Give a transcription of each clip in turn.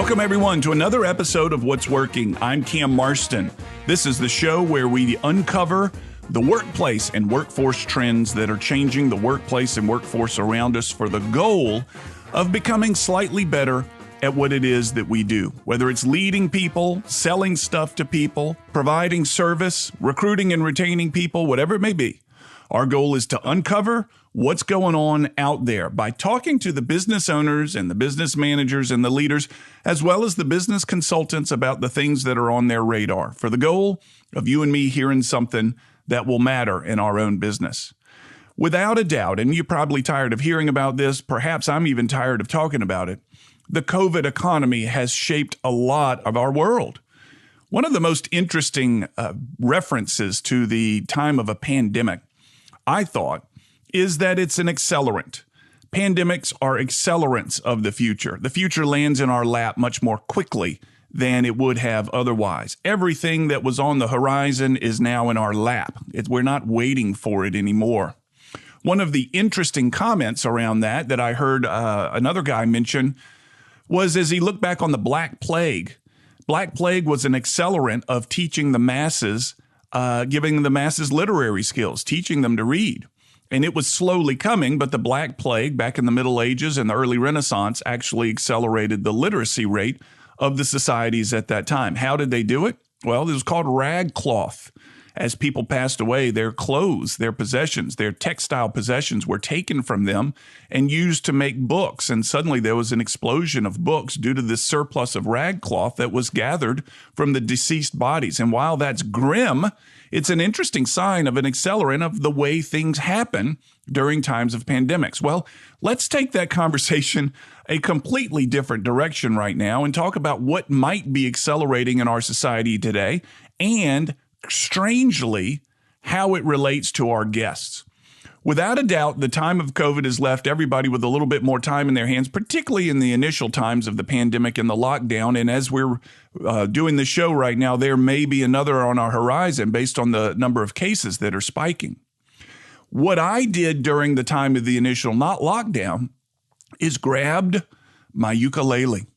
Welcome, everyone, to another episode of What's Working. I'm Cam Marston. This is the show where we uncover the workplace and workforce trends that are changing the workplace and workforce around us for the goal of becoming slightly better at what it is that we do. Whether it's leading people, selling stuff to people, providing service, recruiting and retaining people, whatever it may be. Our goal is to uncover what's going on out there by talking to the business owners and the business managers and the leaders, as well as the business consultants about the things that are on their radar for the goal of you and me hearing something that will matter in our own business. Without a doubt, and you're probably tired of hearing about this, perhaps I'm even tired of talking about it, the COVID economy has shaped a lot of our world. One of the most interesting references to the time of a pandemic, I thought, is that it's an accelerant. Pandemics are accelerants of the future. The future lands in our lap much more quickly than it would have otherwise. Everything that was on the horizon is now in our lap. We're not waiting for it anymore. One of the interesting comments around that I heard another guy mention was as he looked back on the Black Plague. Black Plague was an accelerant of teaching the masses, giving the masses literary skills, teaching them to read. And it was slowly coming, but the Black Plague back in the Middle Ages and the early Renaissance actually accelerated the literacy rate of the societies at that time. How did they do it? Well, it was called ragcloth. As people passed away, their clothes, their possessions, their textile possessions were taken from them and used to make books. And suddenly there was an explosion of books due to this surplus of ragcloth that was gathered from the deceased bodies. And while that's grim, it's an interesting sign of an accelerant of the way things happen during times of pandemics. Well, let's take that conversation a completely different direction right now and talk about what might be accelerating in our society today and strangely, how it relates to our guests. Without a doubt, the time of COVID has left everybody with a little bit more time in their hands, particularly in the initial times of the pandemic and the lockdown. And as we're doing the show right now, there may be another on our horizon based on the number of cases that are spiking. What I did during the time of the initial not lockdown is grabbed my ukulele,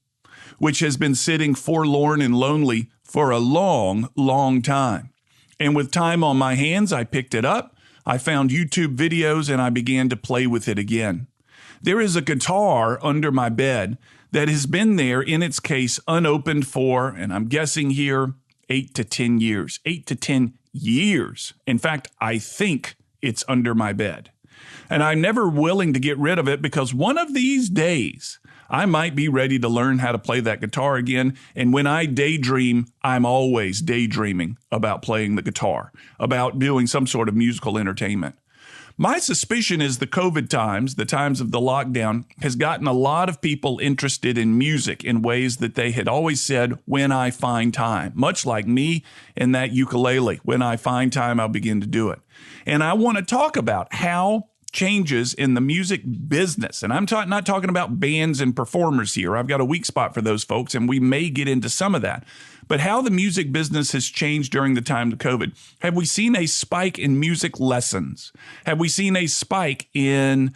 which has been sitting forlorn and lonely for a long, long time. And with time on my hands, I picked it up, I found YouTube videos, and I began to play with it again. There is a guitar under my bed that has been there in its case unopened for, and I'm guessing here, 8 to 10 years. 8 to 10 years. In fact, I think it's under my bed. And I'm never willing to get rid of it because one of these days, I might be ready to learn how to play that guitar again. And when I daydream, I'm always daydreaming about playing the guitar, about doing some sort of musical entertainment. My suspicion is the COVID times, the times of the lockdown, has gotten a lot of people interested in music in ways that they had always said, when I find time, much like me and that ukulele. When I find time, I'll begin to do it. And I want to talk about how changes in the music business. And I'm not talking about bands and performers here. I've got a weak spot for those folks, and we may get into some of that. But how the music business has changed during the time of COVID. Have we seen a spike in music lessons? Have we seen a spike in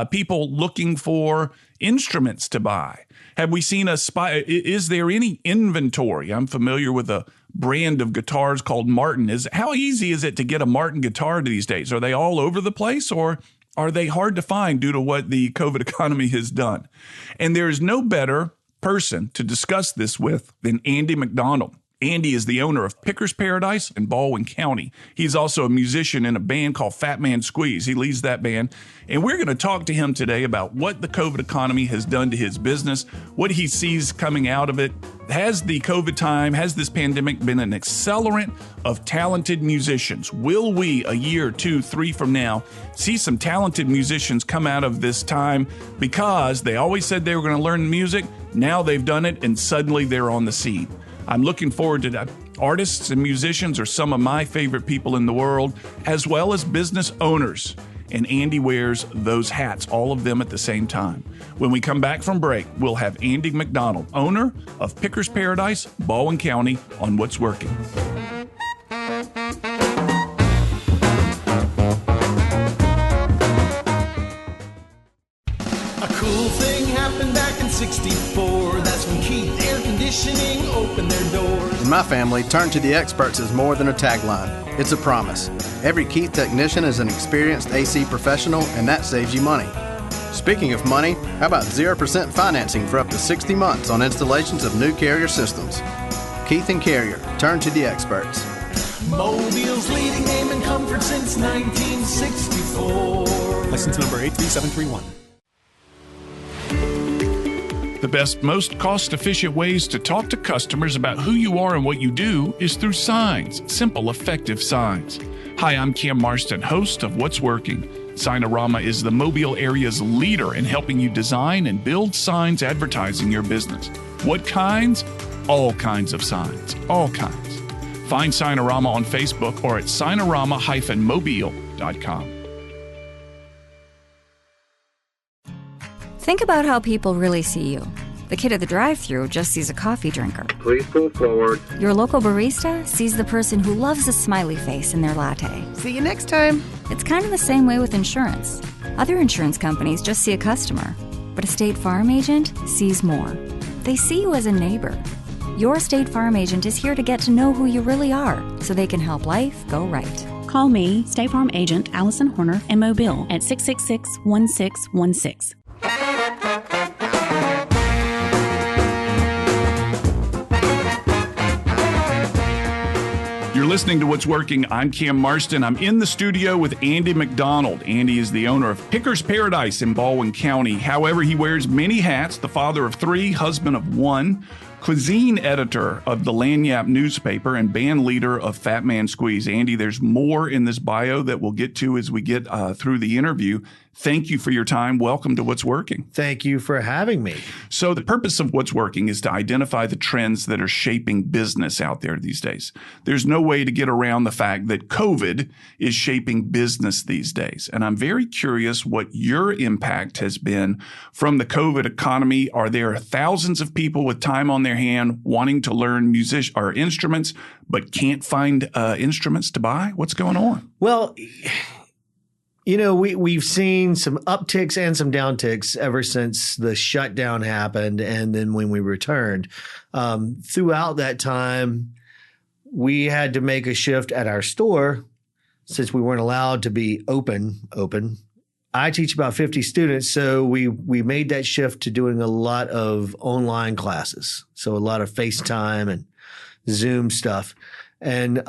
people looking for instruments to buy? Have we seen a spike? Is there any inventory? I'm familiar with a brand of guitars called Martin. How easy is it to get a Martin guitar these days? Are they all over the place, or are they hard to find due to what the COVID economy has done? And there is no better person to discuss this with than Andy MacDonald. Andy is the owner of Pickers Paradise in Baldwin County. He's also a musician in a band called Fat Man Squeeze. He leads that band. And we're going to talk to him today about what the COVID economy has done to his business, what he sees coming out of it. Has the COVID time, has this pandemic been an accelerant of talented musicians? Will we, a year, 2, 3 from now, see some talented musicians come out of this time because they always said they were going to learn music? Now they've done it, and suddenly they're on the scene. I'm looking forward to that. Artists and musicians are some of my favorite people in the world, as well as business owners. And Andy wears those hats, all of them at the same time. When we come back from break, we'll have Andy MacDonald, owner of Pickers Paradise, Baldwin County, on What's Working. A cool thing happened back in '64. That's when Keith conditioning open their doors. In my family, turn to the experts is more than a tagline. It's a promise. Every Keith technician is an experienced AC professional, and that saves you money. Speaking of money, how about 0% financing for up to 60 months on installations of new Carrier systems? Keith and Carrier, turn to the experts. Mobile's leading name in comfort since 1964. License number 83731. The best, most cost-efficient ways to talk to customers about who you are and what you do is through signs, simple, effective signs. Hi, I'm Cam Marston, host of What's Working. Signorama is the Mobile area's leader in helping you design and build signs advertising your business. What kinds? All kinds of signs, all kinds. Find Signorama on Facebook or at signorama-mobile.com. Think about how people really see you. The kid at the drive-thru just sees a coffee drinker. Please pull forward. Your local barista sees the person who loves a smiley face in their latte. See you next time. It's kind of the same way with insurance. Other insurance companies just see a customer, but a State Farm agent sees more. They see you as a neighbor. Your State Farm agent is here to get to know who you really are, so they can help life go right. Call me, State Farm agent Allison Horner, in Mobile at 666-1616. You're listening to What's Working. I'm Cam Marston. I'm in the studio with Andy MacDonald. Andy is the owner of Picker's Paradise in Baldwin County. However, he wears many hats, the father of 3, husband of 1, cuisine editor of the Lanyap newspaper, and band leader of Fat Man Squeeze. Andy, there's more in this bio that we'll get to as we get through the interview. Thank you for your time. Welcome to What's Working. Thank you for having me. So the purpose of What's Working is to identify the trends that are shaping business out there these days. There's no way to get around the fact that COVID is shaping business these days. And I'm very curious what your impact has been from the COVID economy. Are there thousands of people with time on their hand wanting to learn instruments, but can't find instruments to buy? What's going on? Well, you know, we've seen some upticks and some downticks ever since the shutdown happened, and then when we returned. Throughout that time, we had to make a shift at our store since we weren't allowed to be open. I teach about 50 students, so we made that shift to doing a lot of online classes, so a lot of FaceTime and Zoom stuff. And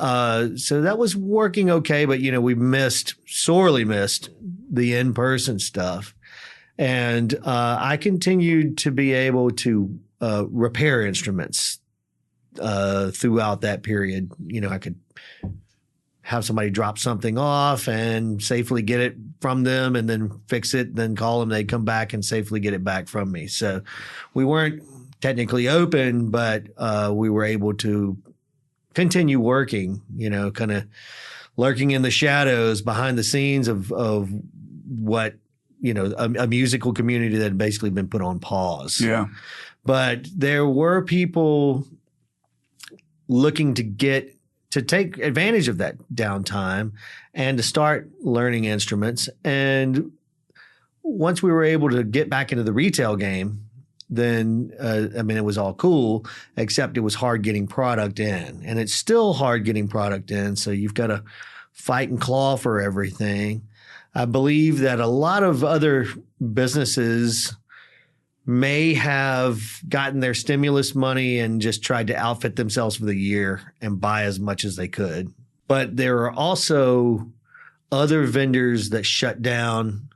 so that was working okay, but, you know, we sorely missed the in-person stuff. And I continued to be able to repair instruments throughout that period. You know, I could have somebody drop something off and safely get it from them and then fix it, then call them. They'd come back and safely get it back from me. So we weren't technically open, but we were able to continue working, you know, kind of lurking in the shadows behind the scenes of what, you know, a musical community that had basically been put on pause. Yeah. But there were people looking to take advantage of that downtime and to start learning instruments. And once we were able to get back into the retail game, then, it was all cool, except it was hard getting product in. And it's still hard getting product in, so you've got to fight and claw for everything. I believe that a lot of other businesses may have gotten their stimulus money and just tried to outfit themselves for the year and buy as much as they could. But there are also other vendors that shut down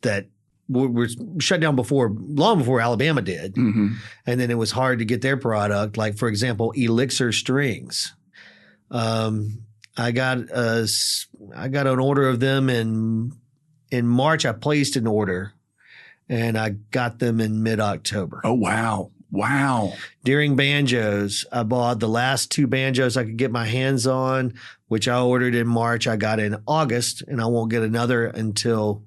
that were shut down long before Alabama did. Mm-hmm. And then it was hard to get their product. Like, for example, Elixir strings. I got an order of them in March. I placed an order and I got them in mid-October. Oh, wow. Wow. During banjos, I bought the last 2 banjos I could get my hands on, which I ordered in March. I got in August, and I won't get another until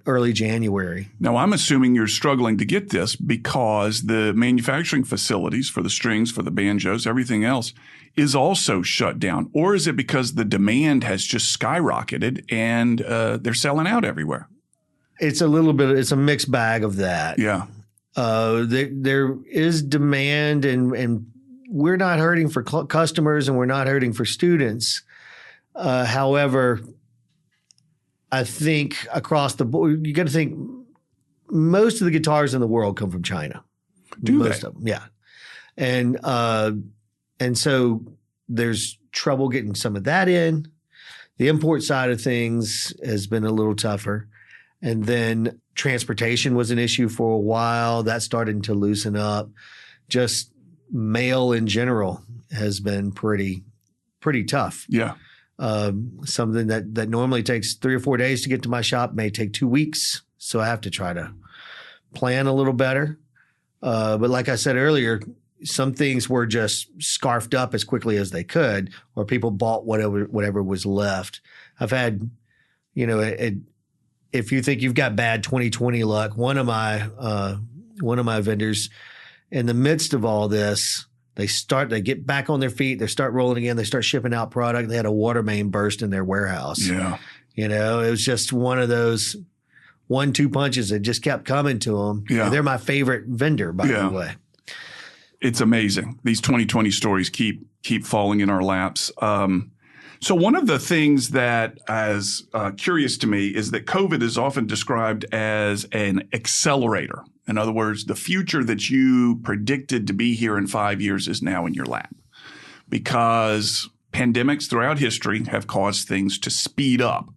early January. Now, I'm assuming you're struggling to get this because the manufacturing facilities for the strings, for the banjos, everything else is also shut down. Or is it because the demand has just skyrocketed and they're selling out everywhere? It's a mixed bag of that. Yeah. there is demand, and we're not hurting for customers, and we're not hurting for students. However, I think across the board, you got to think most of the guitars in the world come from China. Most of them, yeah. And so there's trouble getting some of that in. The import side of things has been a little tougher. And then transportation was an issue for a while. That's starting to loosen up. Just mail in general has been pretty tough. Yeah. Something that normally takes 3 or 4 days to get to my shop may take 2 weeks. So I have to try to plan a little better. But like I said earlier, some things were just scarfed up as quickly as they could, or people bought whatever was left. I've had, if you think you've got bad 2020 luck, one of my vendors, in the midst of all this, they get back on their feet, they start rolling again, they start shipping out product. They had a water main burst in their warehouse. Yeah. It was just one of those 1-2 punches that just kept coming to them. Yeah. And they're my favorite vendor, by the way. It's amazing. These 2020 stories keep falling in our laps. So one of the things that is curious to me is that COVID is often described as an accelerator. In other words, the future that you predicted to be here in 5 years is now in your lap, because pandemics throughout history have caused things to speed up.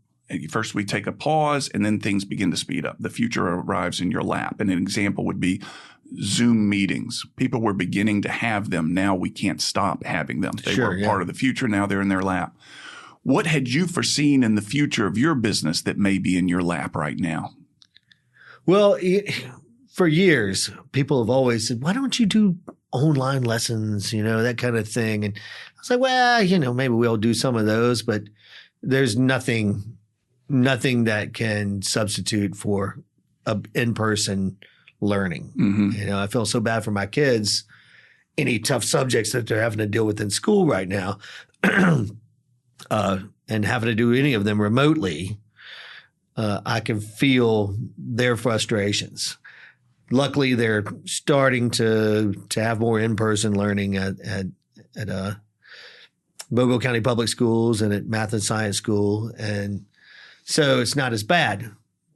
First, we take a pause, and then things begin to speed up. The future arrives in your lap. And an example would be Zoom meetings. People were beginning to have them. Now we can't stop having them. They were part of the future. Now they're in their lap. What had you foreseen in the future of your business that may be in your lap right now? Well, for years, people have always said, why don't you do online lessons, that kind of thing. And I was like, well, maybe we'll do some of those, but there's nothing that can substitute for in-person learning. Mm-hmm. I feel so bad for my kids, any tough subjects that they're having to deal with in school right now, and having to do any of them remotely. I can feel their frustrations. Luckily, they're starting to have more in-person learning at Mobile County Public Schools and at Math and Science School. And so it's not as bad,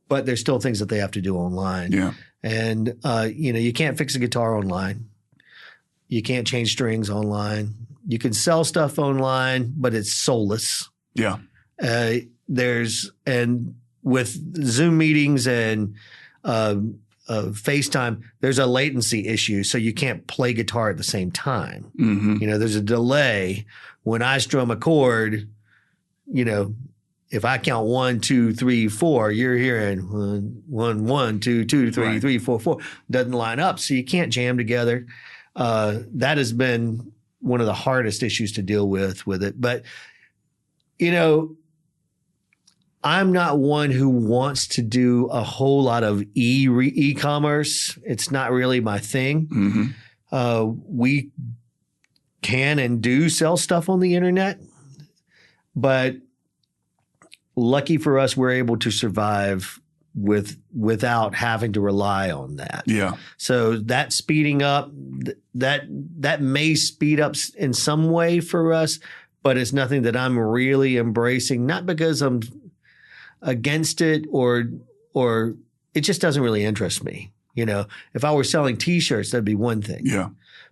but there's still things that they have to do online. Yeah. And, you can't fix a guitar online. You can't change strings online. You can sell stuff online, but it's soulless. Yeah. And with Zoom meetings and FaceTime, there's a latency issue. So you can't play guitar at the same time. Mm-hmm. There's a delay. When I strum a chord, if I count 1, 2, 3, 4, you're hearing 1, 1, 2, 2, 3, 3, 4, 4. Doesn't line up. So you can't jam together. That has been one of the hardest issues to deal with it. But, I'm not one who wants to do a whole lot of e-commerce. It's not really my thing. Mm-hmm. We can and do sell stuff on the internet, but lucky for us, we're able to survive without having to rely on that. Yeah. So that speeding up, that may speed up in some way for us, but it's nothing that I'm really embracing, not because I'm against it or it just doesn't really interest me. If I were selling T-shirts, that'd be one thing. Yeah.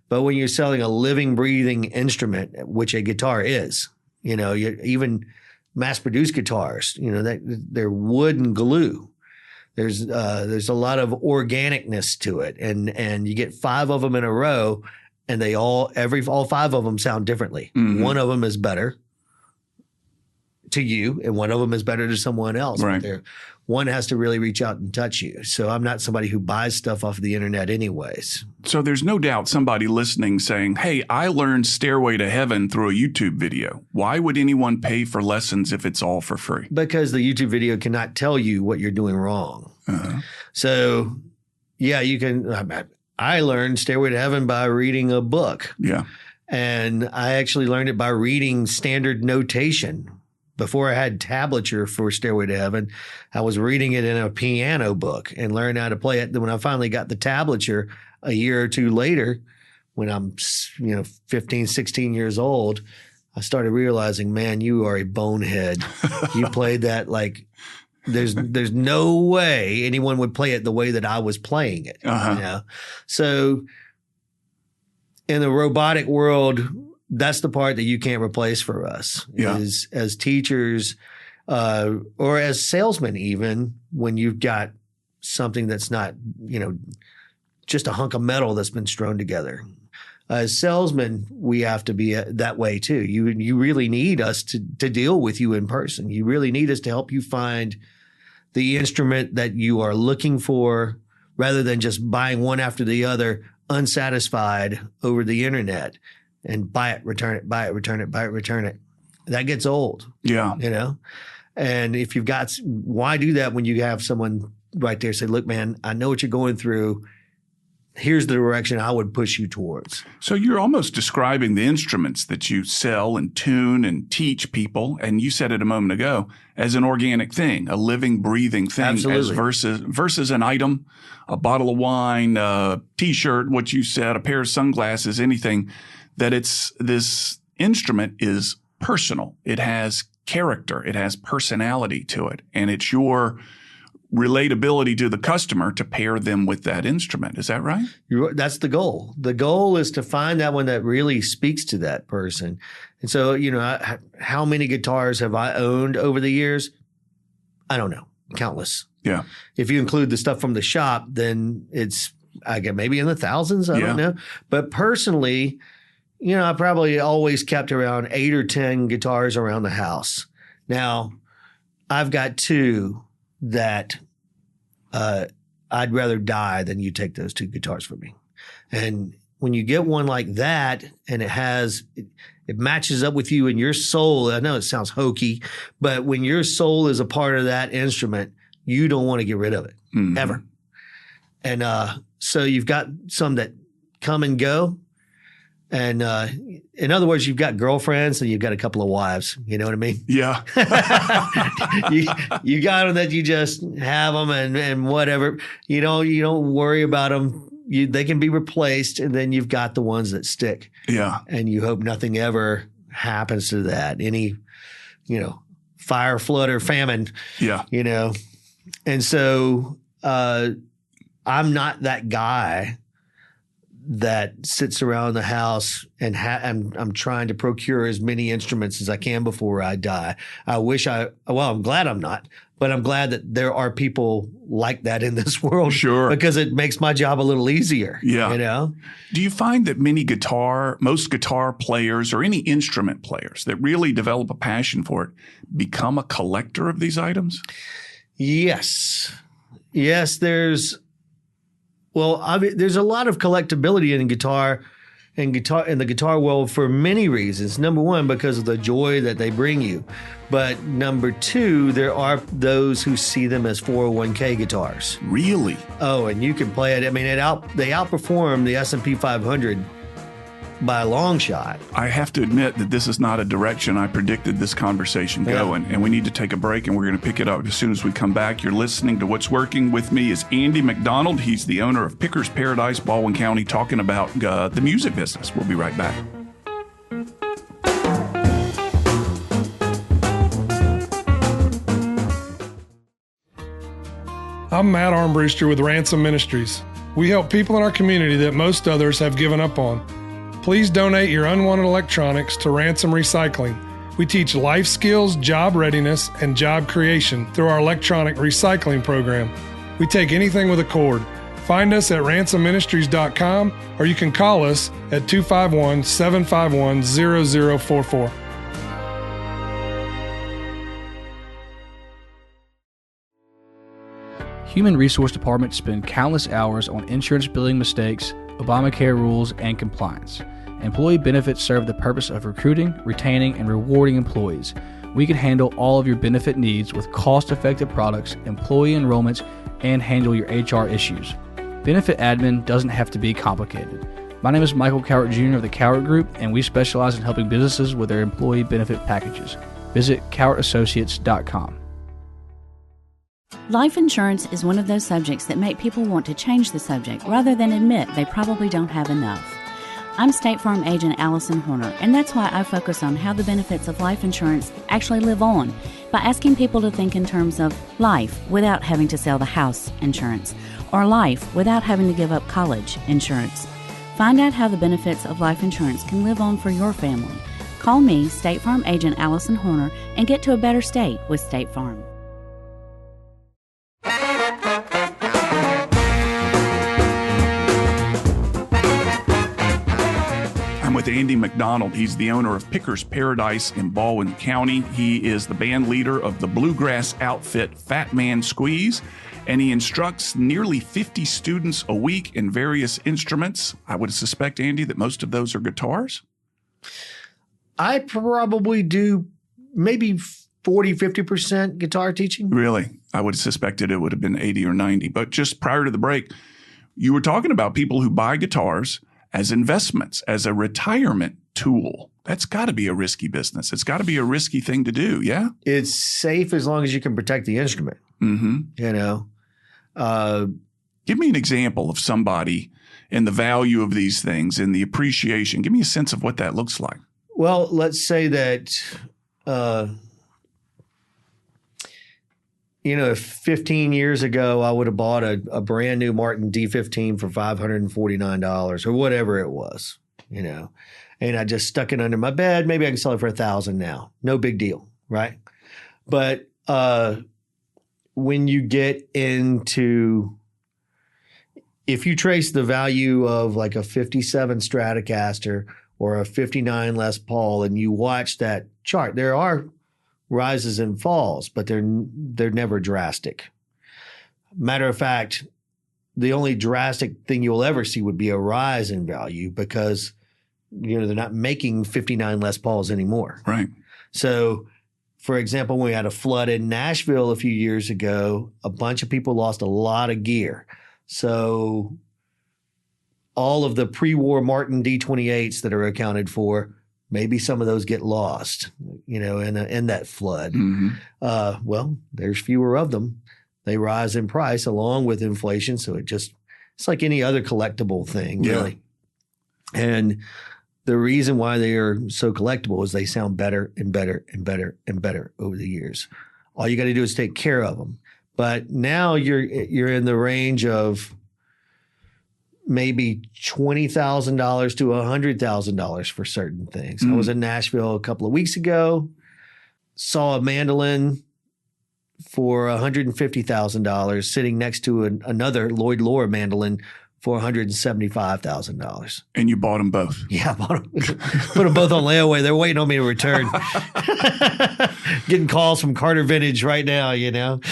But when you're selling a living, breathing instrument, which a guitar is, even mass-produced guitars, they're wood and glue. There's a lot of organicness to it, and you get 5 of them in a row, and all 5 of them sound differently. Mm-hmm. One of them is better to you, and one of them is better to someone else. Right. But one has to really reach out and touch you. So I'm not somebody who buys stuff off of the internet anyways. So there's no doubt somebody listening saying, hey, I learned Stairway to Heaven through a YouTube video. Why would anyone pay for lessons if it's all for free? Because the YouTube video cannot tell you what you're doing wrong. Uh-huh. So, yeah, you can. I learned Stairway to Heaven by reading a book. Yeah. And I actually learned it by reading standard notation before I had tablature for Stairway to Heaven, I was reading it in a piano book and learned how to play it. Then when I finally got the tablature a year or two later, when I'm 15, 16 years old, I started realizing, man, you are a bonehead. You played that like there's no way anyone would play it the way that I was playing it. So in the robotic world, that's the part that you can't replace for us is as teachers or as salesmen, even when you've got something that's not, just a hunk of metal that's been strewn together. As salesmen, we have to be that way too. You really need us to deal with you in person. You really need us to help you find the instrument that you are looking for rather than just buying one after the other, unsatisfied over the internet. And buy it, return it, buy it, return it, buy it, return it. That gets old. Yeah. And if you've got, why do that when you have someone right there say, look, man, I know what you're going through. Here's the direction I would push you towards. So you're almost describing the instruments that you sell and tune and teach people, and you said it a moment ago, as an organic thing, a living, breathing thing. Absolutely. Versus an item, a bottle of wine, a T-shirt, what you said, a pair of sunglasses, anything. That this instrument is personal. It has character. It has personality to it. And it's your relatability to the customer to pair them with that instrument. Is that right? That's the goal. The goal is to find that one that really speaks to that person. And so, how many guitars have I owned over the years? I don't know. Countless. Yeah. If you include the stuff from the shop, then it's, I guess, maybe in the thousands. I don't know. But personally, I probably always kept around 8 or 10 guitars around the house. Now, I've got 2 that I'd rather die than you take those 2 guitars from me. And when you get one like that and it matches up with you and your soul, I know it sounds hokey, but when your soul is a part of that instrument, you don't want to get rid of it, ever. And so you've got some that come and go. And in other words, you've got girlfriends and you've got a couple of wives. You know what I mean? Yeah. you got them that you just have them and whatever. You don't worry about them. They can be replaced, and then you've got the ones that stick. Yeah. And you hope nothing ever happens to that. Any, fire, flood, or famine. Yeah. And so I'm not that guy that sits around the house and I'm trying to procure as many instruments as I can before I die. I'm glad I'm not, but I'm glad that there are people like that in this world. Sure. Because it makes my job a little easier. Yeah. Do you find that most guitar players or any instrument players that really develop a passion for it become a collector of these items? Yes. There's a lot of collectability in the guitar world for many reasons. Number one, because of the joy that they bring you. But number two, there are those who see them as 401k guitars. Really? Oh, and you can play it. I mean, they outperform the S&P 500 by a long shot. I have to admit that this is not a direction I predicted this conversation going, and we need to take a break, and we're going to pick it up as soon as we come back. You're listening to What's Working. With me is Andy MacDonald. He's the owner of Pickers Paradise, Baldwin County, talking about the music business. We'll be right back. I'm Matt Armbruster with Ransom Ministries. We help people in our community that most others have given up on. Please donate your unwanted electronics to Ransom Recycling. We teach life skills, job readiness, and job creation through our electronic recycling program. We take anything with a cord. Find us at ransomministries.com, or you can call us at 251-751-0044. Human Resource Departments spend countless hours on insurance billing mistakes, Obamacare rules, and compliance. Employee benefits serve the purpose of recruiting, retaining, and rewarding employees. We can handle all of your benefit needs with cost-effective products, employee enrollments, and handle your HR issues. Benefit admin doesn't have to be complicated. My name is Michael Cowart Jr. of the Cowart Group, and we specialize in helping businesses with their employee benefit packages. Visit CowartAssociates.com. Life insurance is one of those subjects that make people want to change the subject rather than admit they probably don't have enough. I'm State Farm agent Allison Horner, and that's why I focus on how the benefits of life insurance actually live on by asking people to think in terms of life without having to sell the house insurance, or life without having to give up college insurance. Find out how the benefits of life insurance can live on for your family. Call me, State Farm agent Allison Horner, and get to a better state with State Farm. I'm with Andy MacDonald. He's the owner of Picker's Paradise in Baldwin County. He is the band leader of the bluegrass outfit Fat Man Squeeze, and he instructs nearly 50 students a week in various instruments. I would suspect, Andy, that most of those are guitars. I probably do maybe 40, 50% guitar teaching. Really? I would have suspected it would have been 80 or 90. But just prior to the break, you were talking about people who buy guitars as investments, as a retirement tool. That's got to be a risky business. It's got to be a risky thing to do, yeah? It's safe as long as you can protect the instrument. Mm-hmm. You know? Give me an example of somebody and the value of these things and the appreciation. Give me a sense of what that looks like. Well, let's say that, if 15 years ago I would have bought a brand new Martin D15 for $549 or whatever it was, and I just stuck it under my bed. Maybe I can sell it for $1,000 now. No big deal, right? But when you get into, if you trace the value of like a 57 Stratocaster or a 59 Les Paul and you watch that chart, there are rises and falls, but they're never drastic. Matter of fact, the only drastic thing you'll ever see would be a rise in value because, they're not making 59 Les Pauls anymore. Right. So, for example, when we had a flood in Nashville a few years ago, a bunch of people lost a lot of gear. So all of the pre-war Martin D28s that are accounted for, maybe some of those get lost, in that flood. Mm-hmm. Well, there's fewer of them. They rise in price along with inflation. So it's like any other collectible thing, really. Yeah. And the reason why they are so collectible is they sound better and better and better and better over the years. All you got to do is take care of them. But now you're in the range of maybe $20,000 to $100,000 for certain things. I was in Nashville a couple of weeks ago, saw a mandolin for $150,000 sitting next to another Lloyd Loar mandolin for $175,000. And you bought them both? Yeah, I bought them. Put them both on layaway. They're waiting on me to return. Getting calls from Carter Vintage right now,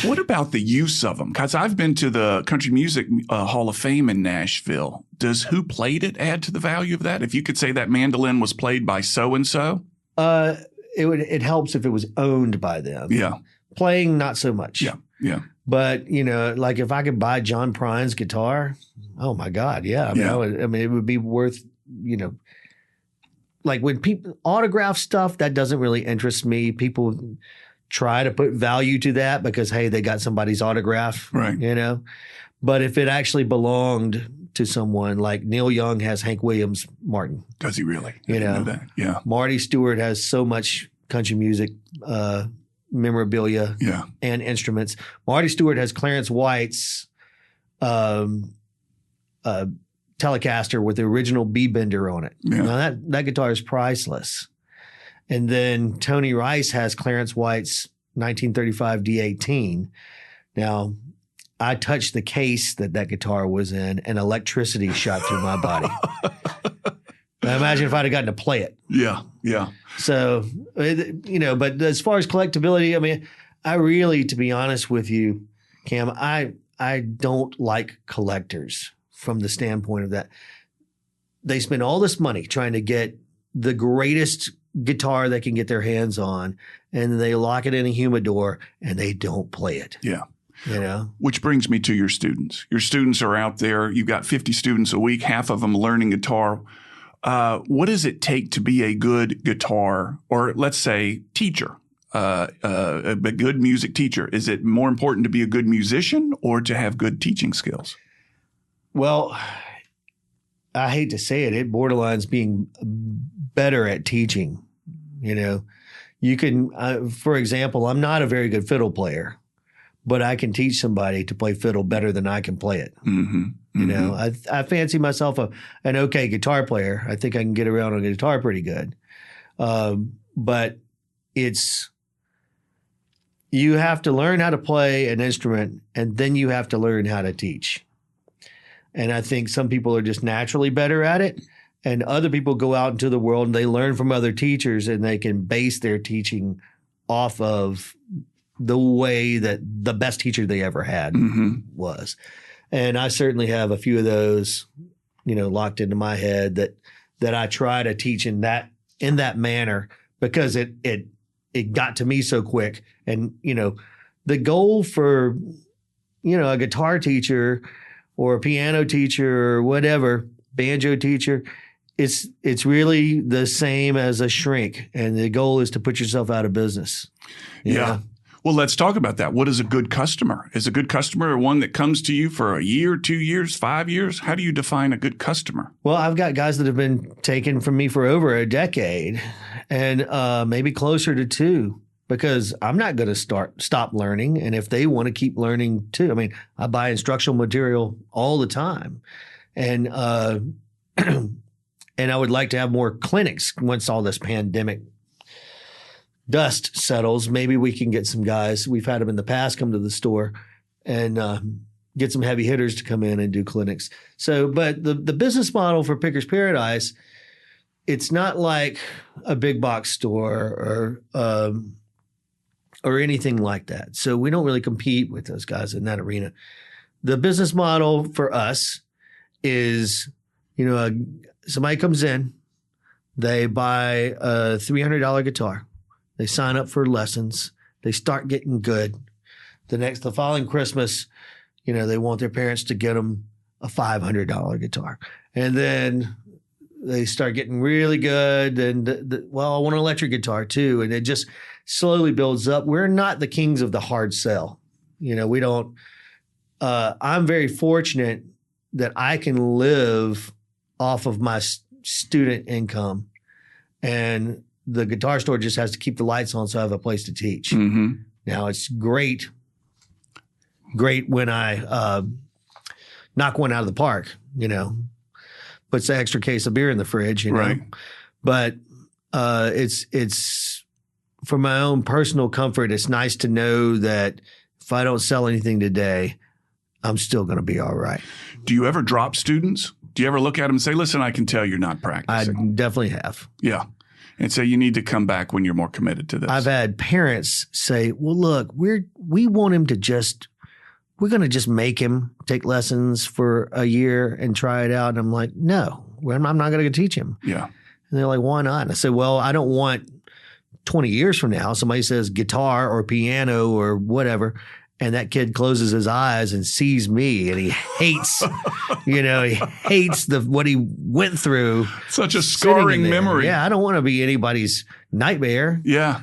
What about the use of them? Because I've been to the Country Music Hall of Fame in Nashville. Does who played it add to the value of that? If you could say that mandolin was played by so-and-so? It helps if it was owned by them. Yeah. Playing, not so much. Yeah. But, like if I could buy John Prine's guitar, oh my God, yeah. It would be worth, like when people autograph stuff, that doesn't really interest me. People try to put value to that because, hey, they got somebody's autograph, right? But if it actually belonged to someone, like Neil Young has Hank Williams Martin. Does he really? I didn't know that. Yeah. Marty Stewart has so much country music memorabilia and instruments. Marty Stewart has Clarence White's Telecaster with the original B-bender on it. Yeah. Now that guitar is priceless. And then Tony Rice has Clarence White's 1935 D18. Now, I touched the case that guitar was in and electricity shot through my body. Now imagine if I'd have gotten to play it. Yeah. So, but as far as collectability, I really, to be honest with you, Cam, I don't like collectors from the standpoint of that. They spend all this money trying to get the greatest guitar they can get their hands on, and they lock it in a humidor and they don't play it. Yeah. Which brings me to your students. Your students are out there. You've got 50 students a week, half of them learning guitar. What does it take to be a good guitar or let's say teacher? a good music teacher? Is it more important to be a good musician or to have good teaching skills? Well, I hate to say it, it borderlines being better at teaching. You know, you can, for example, I'm not a very good fiddle player, but I can teach somebody to play fiddle better than I can play it. Mm-hmm. You know, I fancy myself an okay guitar player. I think I can get around on a guitar pretty good. But you have to learn how to play an instrument, and then you have to learn how to teach. And I think some people are just naturally better at it, and other people go out into the world and they learn from other teachers, and they can base their teaching off of the way that the best teacher they ever had was. And I certainly have a few of those, you know, locked into my head that I try to teach in that manner, because it got to me so quick. And, you know, the goal for, you know, a guitar teacher or a piano teacher or whatever, banjo teacher, it's really the same as a shrink. And the goal is to put yourself out of business. Yeah. know? Well, let's talk about that. What is a good customer? Is a good customer one that comes to you for a year, 2 years, 5 years? How do you define a good customer? Well, I've got guys that have been taken from me for over a decade, and maybe closer to 2, because I'm not going to stop learning. And if they want to keep learning too, I mean, I buy instructional material all the time, and and I would like to have more clinics once all this pandemic dust settles. Maybe we can get some guys, we've had them in the past, come to the store and get some heavy hitters to come in and do clinics. So, but the business model for Picker's Paradise, it's not like a big box store or anything like that. So we don't really compete with those guys in that arena. The business model for us is, you know, somebody comes in, they buy a $300 guitar. They sign up for lessons. They start getting good. The following Christmas, you know, they want their parents to get them a $500 guitar. And then they start getting really good. And, well, I want an electric guitar too. And it just slowly builds up. We're not the kings of the hard sell. You know, we don't, I'm very fortunate that I can live off of my student income, and the guitar store just has to keep the lights on so I have a place to teach. Mm-hmm. Now, it's great when I knock one out of the park, you know, puts an extra case of beer in the fridge, you know. Right. But it's for my own personal comfort, it's nice to know that if I don't sell anything today, I'm still going to be all right. Do you ever drop students? Do you ever look at them and say, listen, I can tell you're not practicing? I definitely have. Yeah. And so you need to come back when you're more committed to this. I've had parents say, well, look, we want him to we're going to just make him take lessons for a year and try it out. And I'm like, no, I'm not going to teach him. Yeah. And they're like, why not? And I said, well, I don't want 20 years from now, somebody says guitar or piano or whatever, and that kid closes his eyes and sees me and he hates, you know, he hates what he went through. Such a scarring memory. Yeah, I don't want to be anybody's nightmare. Yeah.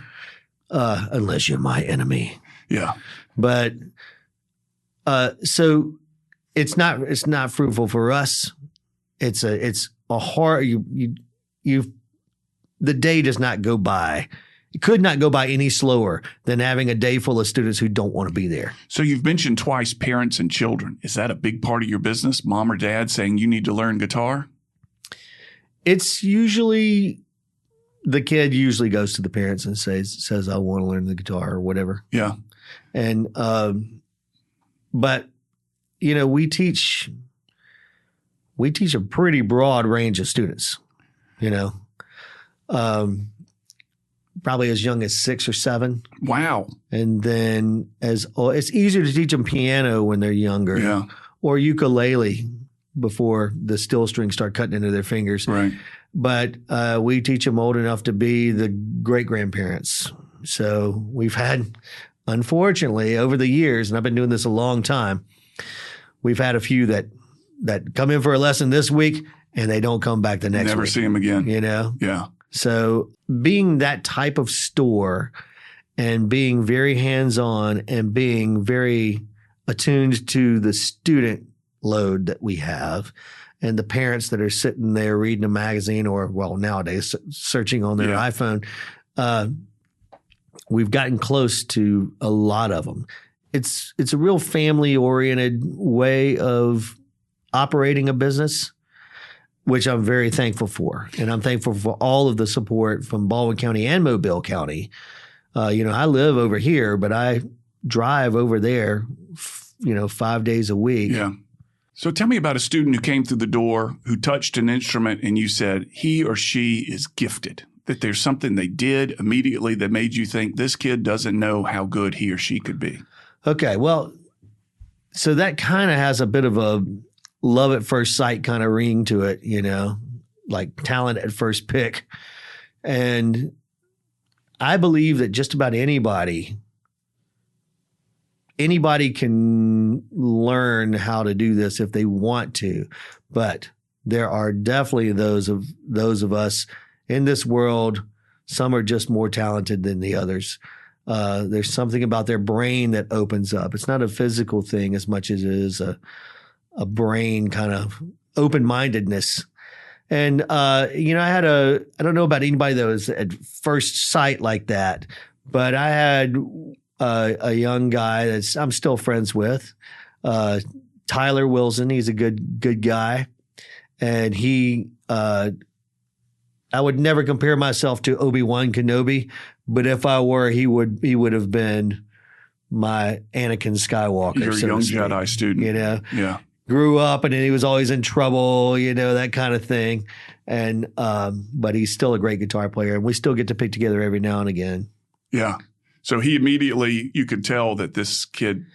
Unless you're my enemy. Yeah. But so it's not fruitful for us. It's a hard, the day does not go by. It could not go by any slower than having a day full of students who don't want to be there. So you've mentioned twice parents and children. Is that a big part of your business? Mom or dad saying you need to learn guitar? It's usually the kid usually goes to the parents and says I want to learn the guitar or whatever. Yeah. And but you know, we teach a pretty broad range of students, you know. Probably as young as 6 or 7. Wow. And then it's easier to teach them piano when they're younger. Yeah. Or ukulele before the steel strings start cutting into their fingers. Right. But we teach them old enough to be the great-grandparents. So we've had, unfortunately, over the years, and I've been doing this a long time, we've had a few that come in for a lesson this week and they don't come back the next week. Never see them again. You know? Yeah. So being that type of store and being very hands-on and being very attuned to the student load that we have and the parents that are sitting there reading a magazine or, well, nowadays searching on their iPhone. We've gotten close to a lot of them. It's a real family-oriented way of operating a business, which I'm very thankful for. And I'm thankful for all of the support from Baldwin County and Mobile County. I live over here, but I drive over there, 5 days a week. Yeah. So tell me about a student who came through the door, who touched an instrument, and you said he or she is gifted, that there's something they did immediately that made you think this kid doesn't know how good he or she could be. Okay. Well, so that kind of has a bit of a love at first sight kind of ring to it, like talent at first pick. And I believe that just about anybody can learn how to do this if they want to, but there are definitely those of us in this world. Some are just more talented than the others. There's something about their brain that opens up. It's not a physical thing as much as it is a brain kind of open-mindedness. And, I don't know about anybody that was at first sight like that, but I had a young guy that I'm still friends with, Tyler Wilson. He's a good guy. And I would never compare myself to Obi-Wan Kenobi, but if I were, he would have been my Anakin Skywalker. Your young Jedi student. Yeah. Grew up and he was always in trouble, that kind of thing. And, but he's still a great guitar player and we still get to pick together every now and again. Yeah. So he immediately, you could tell that this kid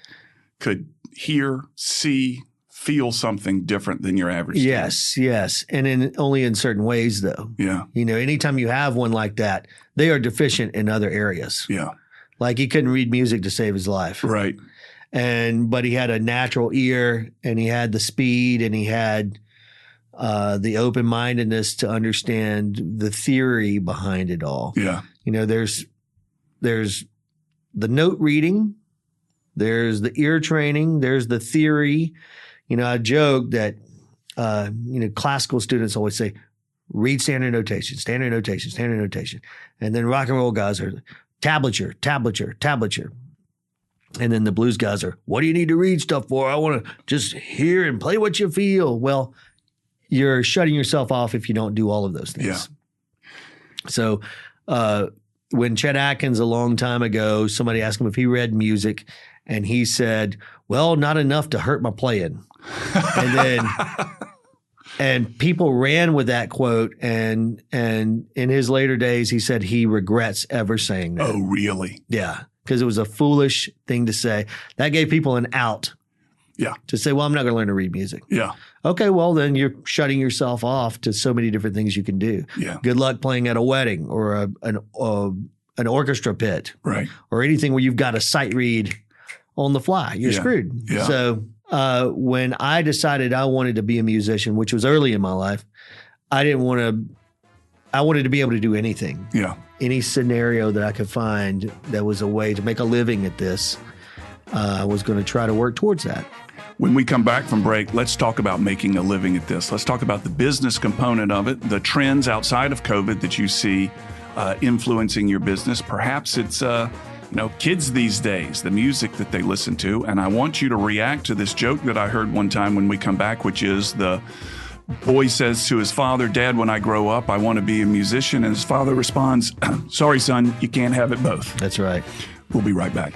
could hear, see, feel something different than your average student. Yes. And only in certain ways though. Yeah. Anytime you have one like that, they are deficient in other areas. Yeah. Like he couldn't read music to save his life. Right. But he had a natural ear and he had the speed and he had the open-mindedness to understand the theory behind it all. Yeah. There's the note reading, there's the ear training, there's the theory. I joke that, classical students always say, read standard notation. And then rock and roll guys are tablature. And then the blues guys are, what do you need to read stuff for? I want to just hear and play what you feel. Well, you're shutting yourself off if you don't do all of those things. Yeah. So when Chet Atkins a long time ago, somebody asked him if he read music, and he said, well, not enough to hurt my playing. And people ran with that quote, and in his later days, he said he regrets ever saying that. Oh, really? Yeah, because it was a foolish thing to say. That gave people an out. Yeah. To say, well, I'm not going to learn to read music. Yeah. Okay, well, then you're shutting yourself off to so many different things you can do. Yeah. Good luck playing at a wedding or an orchestra pit. Right. Or anything where you've got to sight read on the fly. You're screwed. Yeah. So when I decided I wanted to be a musician, which was early in my life, I wanted to be able to do anything. Yeah. Any scenario that I could find that was a way to make a living at this, I was going to try to work towards that. When we come back from break, let's talk about making a living at this. Let's talk about the business component of it, the trends outside of COVID that you see influencing your business. Perhaps it's kids these days, the music that they listen to. And I want you to react to this joke that I heard one time when we come back, which is the boy says to his father, Dad, when I grow up, I want to be a musician. And his father responds, sorry, son, you can't have it both. That's right. We'll be right back.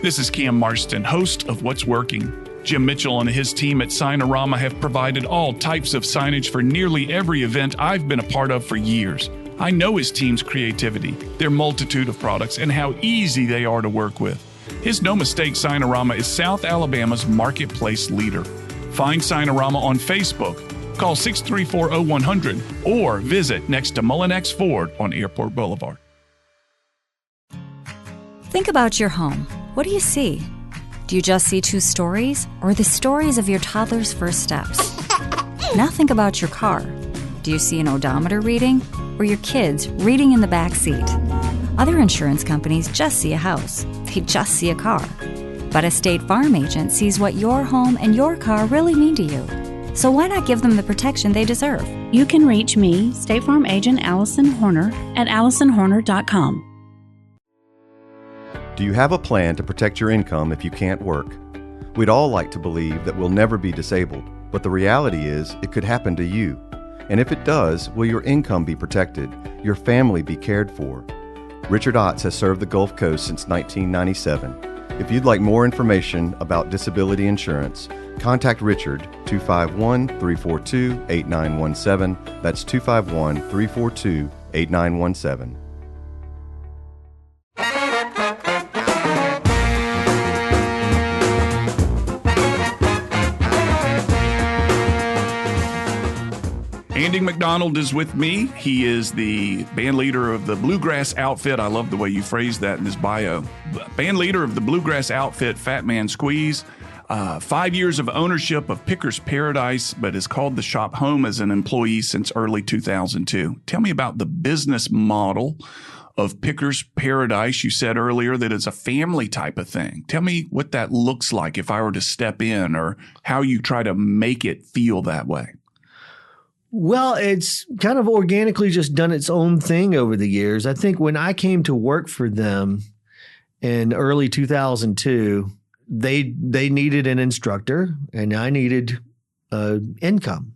This is Cam Marston, host of What's Working. Jim Mitchell and his team at Signorama have provided all types of signage for nearly every event I've been a part of for years. I know his team's creativity, their multitude of products, and how easy they are to work with. His no mistake Signorama is South Alabama's marketplace leader. Find Signorama on Facebook. Call 634-0100 or visit next to Mullinex Ford on Airport Boulevard. Think about your home. What do you see? Do Do you just see two stories or the stories of your toddler's first steps? Now think about your car. Do you see an odometer reading or your kids reading in the back seat? Other insurance companies just see a house. They just see a car. But a State Farm agent sees what your home and your car really mean to you. So why not give them the protection they deserve? You can reach me, State Farm agent Allison Horner, at AllisonHorner.com. Do you have a plan to protect your income if you can't work? We'd all like to believe that we'll never be disabled, but the reality is it could happen to you. And if it does, will your income be protected, your family be cared for? Richard Otts has served the Gulf Coast since 1997. If you'd like more information about disability insurance, contact Richard 251-342-8917. That's 251-342-8917. Andy MacDonald is with me. He is the band leader of the Bluegrass outfit. I love the way you phrased that in his bio. Band leader of the Bluegrass outfit, Fat Man Squeeze. 5 years of ownership of Picker's Paradise, but has called the shop home as an employee since early 2002. Tell me about the business model of Picker's Paradise. You said earlier that it's a family type of thing. Tell me what that looks like if I were to step in, or how you try to make it feel that way. Well, it's kind of organically just done its own thing over the years. I think when I came to work for them in early 2002, they needed an instructor and I needed income.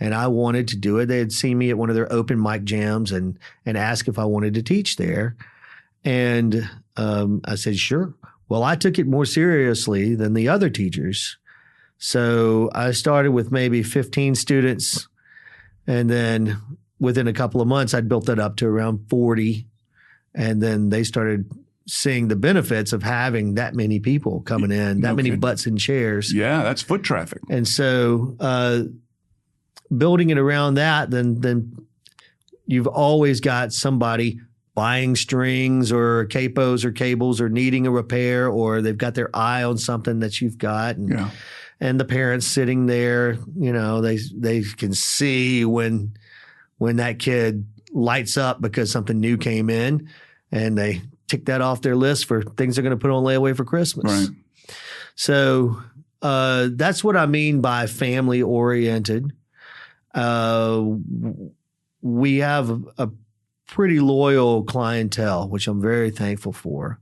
And I wanted to do it. They had seen me at one of their open mic jams and asked if I wanted to teach there. And I said, sure. Well, I took it more seriously than the other teachers. So I started with maybe 15 students. And then within a couple of months, I'd built that up to around 40. And then they started seeing the benefits of having that many people coming in, that many butts in chairs. Yeah, that's foot traffic. And so building it around that, then you've always got somebody buying strings or capos or cables or needing a repair, or they've got their eye on something that you've got. And, yeah. And the parents sitting there, you know, they can see when that kid lights up because something new came in, and they tick that off their list for things they're going to put on layaway for Christmas. Right. So that's what I mean by family oriented. We have a pretty loyal clientele, which I'm very thankful for,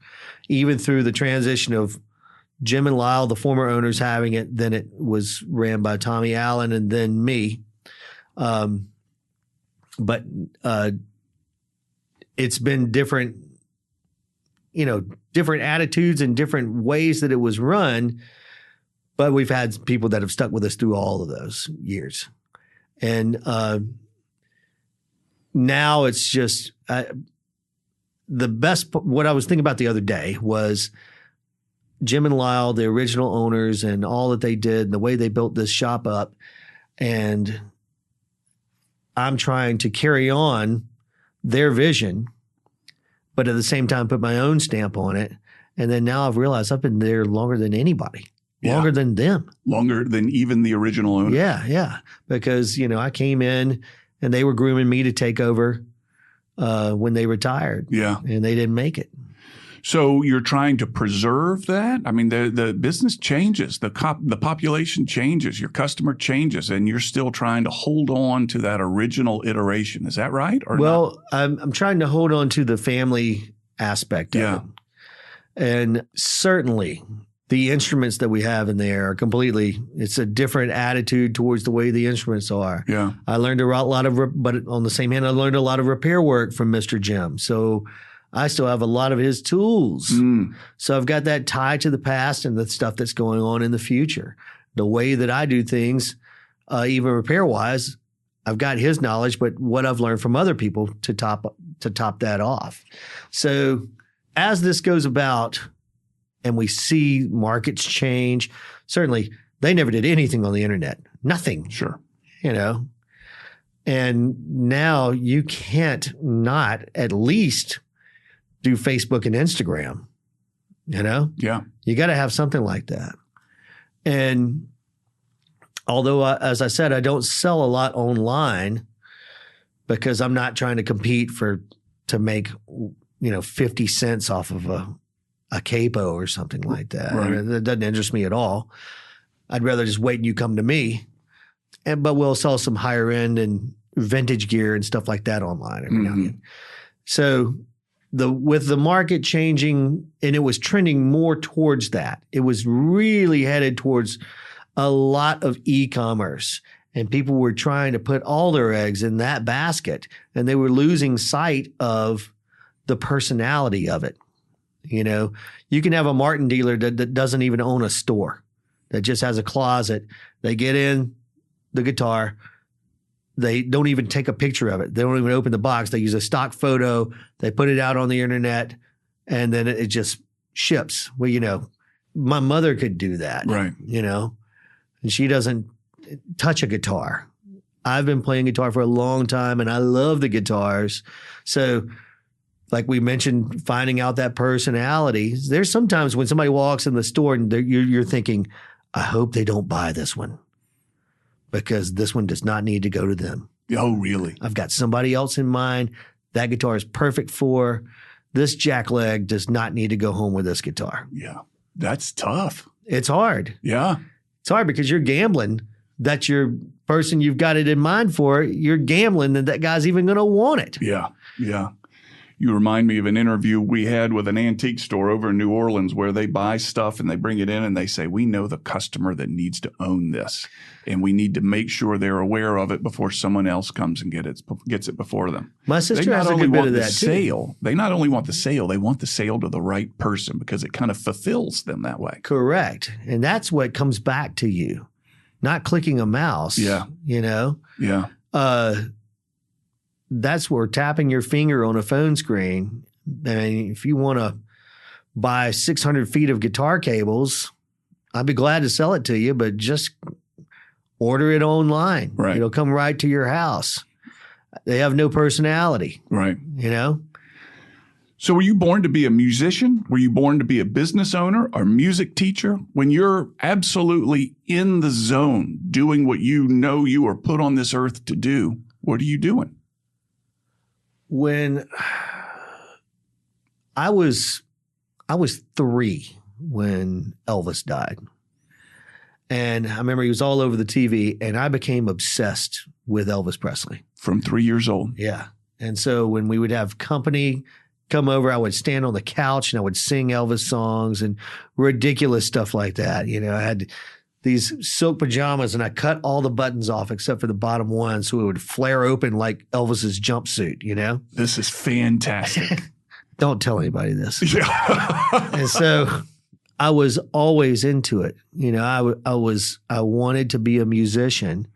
even through the transition of Jim and Lyle, the former owners, having it. Then it was ran by Tommy Allen and then me. But it's been different, different attitudes and different ways that it was run. But we've had people that have stuck with us through all of those years. And now it's just the best. What I was thinking about the other day was Jim and Lyle, the original owners, and all that they did, and the way they built this shop up. And I'm trying to carry on their vision, but at the same time put my own stamp on it. And then now I've realized I've been there longer than anybody, longer than them. Longer than even the original owner. Yeah. Because, I came in and they were grooming me to take over when they retired. Yeah. And they didn't make it. So you're trying to preserve that? I mean, the business changes, the population changes, your customer changes, and you're still trying to hold on to that original iteration. Is that right? Or well, I'm trying to hold on to the family aspect of it. And certainly the instruments that we have in there are it's a different attitude towards the way the instruments are. Yeah. I learned a lot of, but on the same hand, I learned a lot of repair work from Mr. Jim. So I still have a lot of his tools. So I've got that tie to the past and the stuff that's going on in the future. The way that I do things, even repair-wise, I've got his knowledge, but what I've learned from other people to top that off. So as this goes about and we see markets change, certainly they never did anything on the internet. Nothing. Sure. And now you can't not at least do Facebook and Instagram. You know? Yeah. You got to have something like that. And although, as I said, I don't sell a lot online because I'm not trying to compete to make, 50 cents off of a capo or something like that. Right. I mean, that doesn't interest me at all. I'd rather just wait and you come to me. But we'll sell some higher end and vintage gear and stuff like that online every now and again. So with the market changing, and it was trending more towards that, it was really headed towards a lot of e-commerce, and people were trying to put all their eggs in that basket, and they were losing sight of the personality of it. You know, you can have a Martin dealer that doesn't even own a store, that just has a closet. They get in the guitar. They don't even take a picture of it. They don't even open the box. They use a stock photo. They put it out on the internet, and then it just ships. Well, my mother could do that, Right. And she doesn't touch a guitar. I've been playing guitar for a long time, and I love the guitars. So like we mentioned, finding out that personality, there's sometimes when somebody walks in the store and you're thinking, I hope they don't buy this one, because this one does not need to go to them. Oh, really? I've got somebody else in mind. That guitar is perfect for this jackleg. Does not need to go home with this guitar. Yeah. That's tough. It's hard. Yeah. It's hard because you're gambling that your person you've got it in mind for, you're gambling that guy's even going to want it. Yeah. Yeah. You remind me of an interview we had with an antique store over in New Orleans where they buy stuff and they bring it in and they say, we know the customer that needs to own this, and we need to make sure they're aware of it before someone else comes and gets it before them. My sister has a good bit of that too. They not only want the sale, they want the sale to the right person because it kind of fulfills them that way. Correct. And that's what comes back to you, not clicking a mouse. Yeah. Yeah. That's where tapping your finger on a phone screen. I mean, if you want to buy 600 feet of guitar cables, I'd be glad to sell it to you, but just order it online. Right. It'll come right to your house. They have no personality. Right. So were you born to be a musician? Were you born to be a business owner or music teacher? When you're absolutely in the zone, doing what you know you are put on this earth to do, what are you doing? When I was 3 when Elvis died. And I remember he was all over the TV, and I became obsessed with Elvis Presley. From 3 years old? Yeah. And so when we would have company come over, I would stand on the couch and I would sing Elvis songs and ridiculous stuff like that. I had these silk pajamas and I cut all the buttons off except for the bottom one so it would flare open like Elvis's jumpsuit, This is fantastic. Don't tell anybody this. Yeah. And so I was always into it. I wanted to be a musician.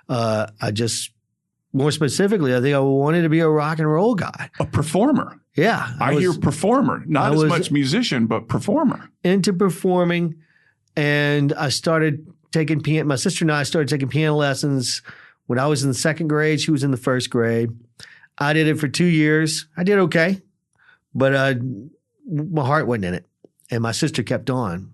More specifically, I think I wanted to be a rock and roll guy. A performer. Yeah. I hear performer, not as much musician, but performer. Into performing. And I started taking piano. My sister and I started taking piano lessons when I was in the 2nd grade. She was in the 1st grade. I did it for 2 years. I did okay, but my heart wasn't in it. And my sister kept on.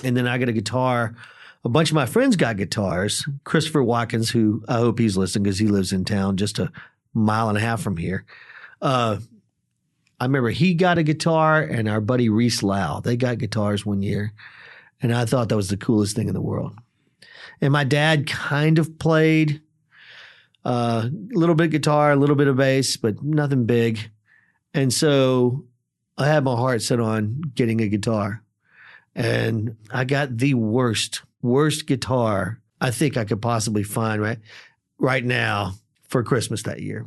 And then I got a guitar. A bunch of my friends got guitars. Christopher Watkins, who I hope he's listening because he lives in town just a mile and a half from here. I remember he got a guitar, and our buddy Reese Lau, they got guitars one year. And I thought that was the coolest thing in the world. And my dad kind of played a little bit guitar, a little bit of bass, but nothing big. And so I had my heart set on getting a guitar. And I got the worst guitar I think I could possibly find right now for Christmas that year.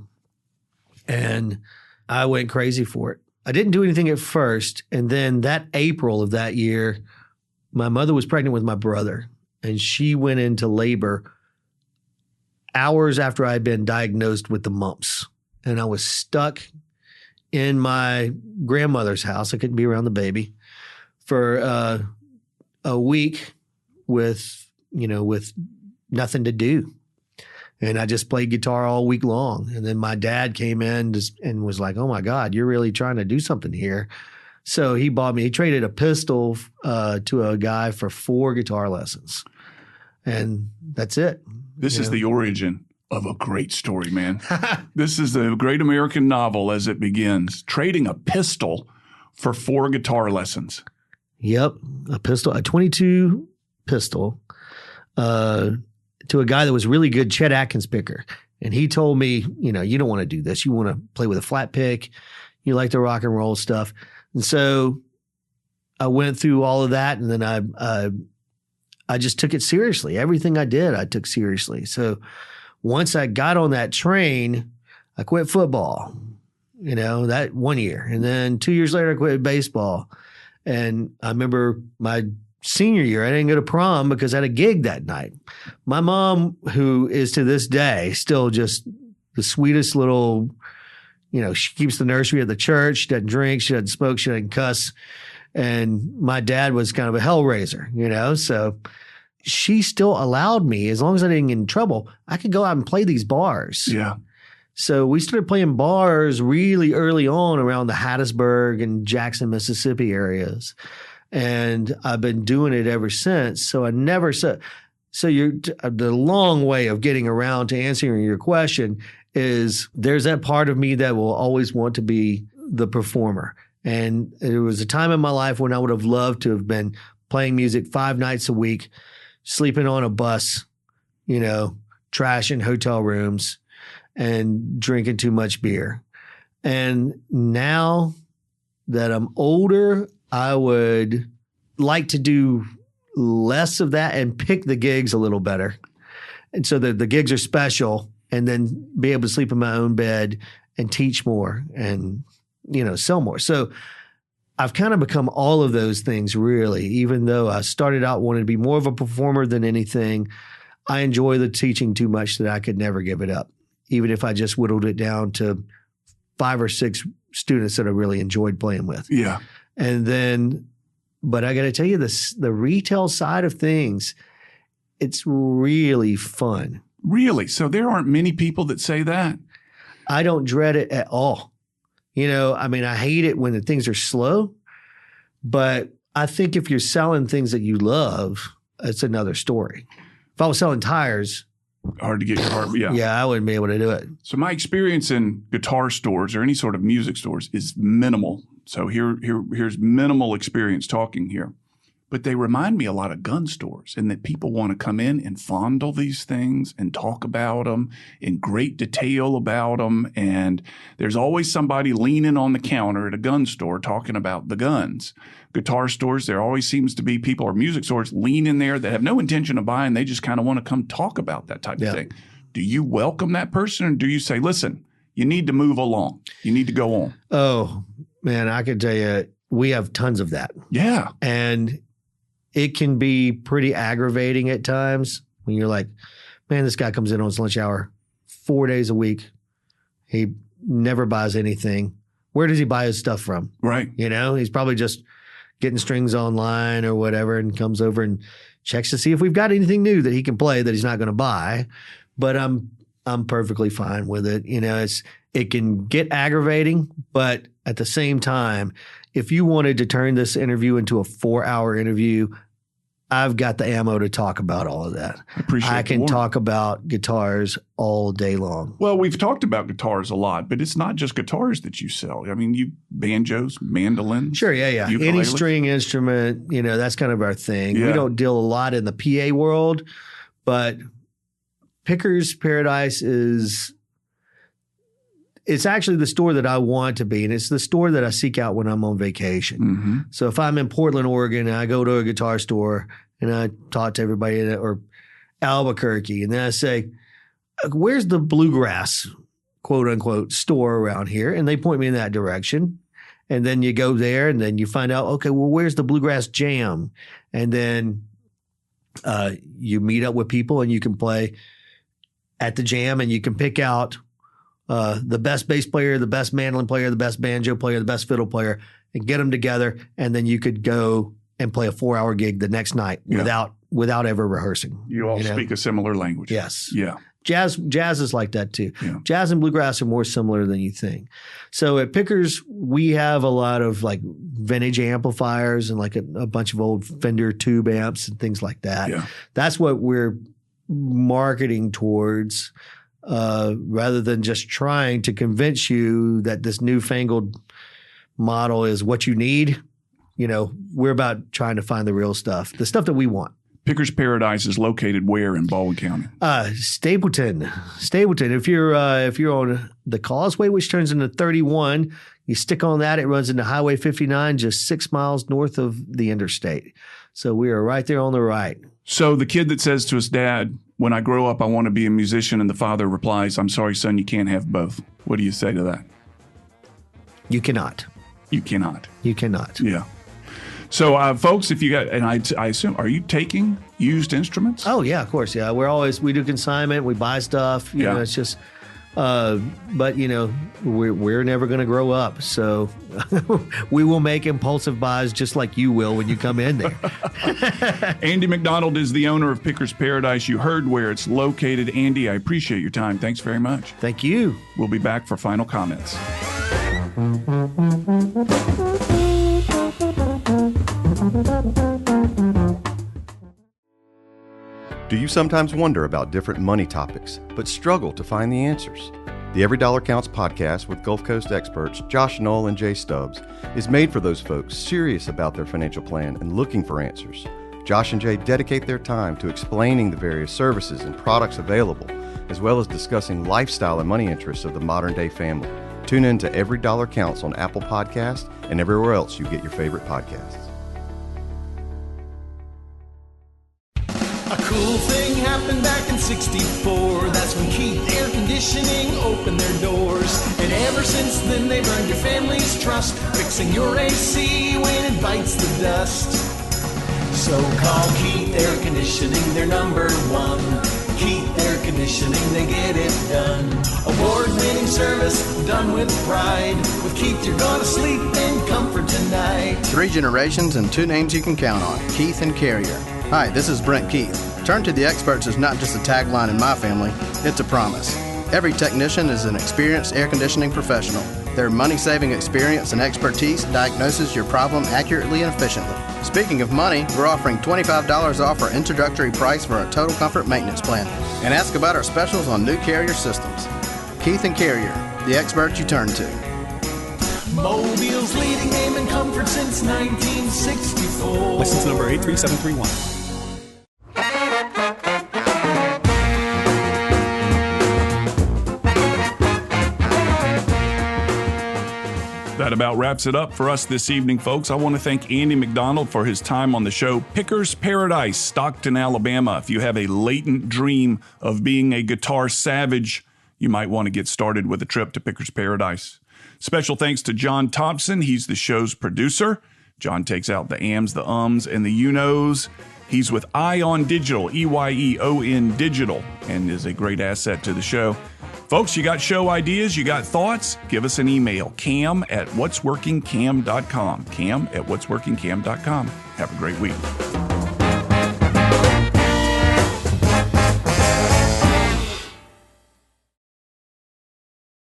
And I went crazy for it. I didn't do anything at first. And then that April of that year, my mother was pregnant with my brother, and she went into labor hours after I'd been diagnosed with the mumps. And I was stuck in my grandmother's house. I couldn't be around the baby for a week with nothing to do. And I just played guitar all week long. And then my dad came in and was like, oh my God, you're really trying to do something here. So he traded a pistol to a guy for 4 guitar lessons. And that's it. This is the origin of a great story, man. This is the great American novel as it begins. Trading a pistol for 4 guitar lessons. Yep. A 22 pistol to a guy that was really good, Chet Atkins picker. And he told me, you don't want to do this. You want to play with a flat pick. You like the rock and roll stuff. And so I went through all of that, and then I just took it seriously. Everything I did, I took seriously. So once I got on that train, I quit football, that 1 year. And then 2 years later, I quit baseball. And I remember my senior year, I didn't go to prom because I had a gig that night. My mom, who is to this day still just the sweetest little, she keeps the nursery at the church. She doesn't drink. She doesn't smoke. She doesn't cuss. And my dad was kind of a hellraiser, so she still allowed me, as long as I didn't get in trouble, I could go out and play these bars. Yeah. So we started playing bars really early on around the Hattiesburg and Jackson, Mississippi areas. And I've been doing it ever since. So I never said, the long way of getting around to answering your question is there's that part of me that will always want to be the performer. And there was a time in my life when I would have loved to have been playing music 5 nights a week, sleeping on a bus, trashing hotel rooms and drinking too much beer. And now that I'm older, I would like to do less of that and pick the gigs a little better. And so the gigs are special, and then be able to sleep in my own bed and teach more and, sell more. So I've kind of become all of those things, really. Even though I started out wanting to be more of a performer than anything, I enjoy the teaching too much that I could never give it up, even if I just whittled it down to 5 or 6 students that I really enjoyed playing with. Yeah. And then, but I got to tell you, the retail side of things, it's really fun. Really? So there aren't many people that say that? I don't dread it at all. I hate it when the things are slow, but I think if you're selling things that you love, it's another story. If I was selling tires, hard to get your heart. Yeah. Yeah, I wouldn't be able to do it. So my experience in guitar stores or any sort of music stores is minimal. So here's minimal experience talking here. But they remind me a lot of gun stores, and that people want to come in and fondle these things and talk about them in great detail about them. And there's always somebody leaning on the counter at a gun store talking about the guns. Guitar stores, there always seems to be people, or music stores, lean in there that have no intention of buying. They just kind of want to come talk about that type of thing. Do you welcome that person, or do you say, listen, you need to move along. You need to go on? Oh, man, I can tell you, we have tons of that. Yeah. And it can be pretty aggravating at times when you're like, man, this guy comes in on his lunch hour 4 days a week. He never buys anything. Where does he buy his stuff from? Right. He's probably just getting strings online or whatever, and comes over and checks to see if we've got anything new that he can play that he's not going to buy. But I'm perfectly fine with it. It can get aggravating, but at the same time, if you wanted to turn this interview into a 4-hour interview, I've got the ammo to talk about all of that. I can talk about guitars all day long. Well, we've talked about guitars a lot, but it's not just guitars that you sell. I mean, you banjos, mandolins. Sure, yeah. Ukuleles. Any string instrument, that's kind of our thing. Yeah. We don't deal a lot in the PA world, but Picker's Paradise it's actually the store that I want to be, and it's the store that I seek out when I'm on vacation. Mm-hmm. So if I'm in Portland, Oregon, and I go to a guitar store and I talk to everybody in it, or Albuquerque, and then I say, where's the bluegrass, quote unquote, store around here? And they point me in that direction. And then you go there, and then you find out, okay, well, where's the bluegrass jam? And then you meet up with people, and you can play at the jam, and you can pick out the best bass player, the best mandolin player, the best banjo player, the best fiddle player, and get them together. And then you could go and play a 4-hour gig the next night without ever rehearsing. You all speak a similar language. Yes. Yeah. Jazz is like that too. Yeah. Jazz and bluegrass are more similar than you think. So at Pickers, we have a lot of like vintage amplifiers and like a bunch of old Fender tube amps and things like that. Yeah. That's what we're marketing towards, rather than just trying to convince you that this newfangled model is what you need. You know, we're about trying to find the real stuff, the stuff that we want. Pickers Paradise is located where in Baldwin County? Stapleton. If you're on the Causeway, which turns into 31, you stick on that. It runs into Highway 59, just 6 miles north of the interstate. So we are right there on the right. So the kid that says to his dad, "When I grow up, I want to be a musician," and the father replies, "I'm sorry, son, you can't have both." What do you say to that? You cannot. You cannot. You cannot. Yeah. So, folks, if you got, and I assume, are you taking used instruments? Oh yeah, of course. Yeah, we do consignment. We buy stuff. You know, it's just, but you know, we're never going to grow up. So we will make impulsive buys just like you will when you come in there. Andy MacDonald is the owner of Pickers Paradise. You heard where it's located. Andy, I appreciate your time. Thanks very much. Thank you. We'll be back for final comments. Do you sometimes wonder about different money topics, but struggle to find the answers? The Every Dollar Counts podcast with Gulf Coast experts Josh Knoll and Jay Stubbs is made for those folks serious about their financial plan and looking for answers. Josh and Jay dedicate their time to explaining the various services and products available, as well as discussing lifestyle and money interests of the modern-day family. Tune in to Every Dollar Counts on Apple Podcasts and everywhere else you get your favorite podcasts. A cool thing happened back in '64. That's when Keith Air Conditioning opened their doors. And ever since then they've earned your family's trust, fixing your AC when it bites the dust. So call Keith Air Conditioning, they're number one. Keith Air Conditioning, they get it done. Award-winning service done with pride. With Keith, you're gonna sleep in comfort tonight. 3 generations and 2 names you can count on, Keith and Carrier. Hi, this is Brent Keith. Turn to the experts is not just a tagline in my family, it's a promise. Every technician is an experienced air conditioning professional. Their money-saving experience and expertise diagnoses your problem accurately and efficiently. Speaking of money, we're offering $25 off our introductory price for our Total Comfort Maintenance Plan. And ask about our specials on new Carrier systems. Keith and Carrier, the experts you turn to. Mobile's leading name in comfort since 1964. License number 83731. That about wraps it up for us this evening, folks. I want to thank Andy MacDonald for his time on the show. Pickers Paradise, Stockton, Alabama. If you have a latent dream of being a guitar savage, you might want to get started with a trip to Pickers Paradise. Special thanks to John Thompson. He's the show's producer. John takes out the ams, the ums, and the you-knows. He's with Eyon Digital, EYEON Digital, and is a great asset to the show. Folks, you got show ideas, you got thoughts? Give us an email, cam@whatsworkingcam.com. Cam@whatsworkingcam.com. Have a great week.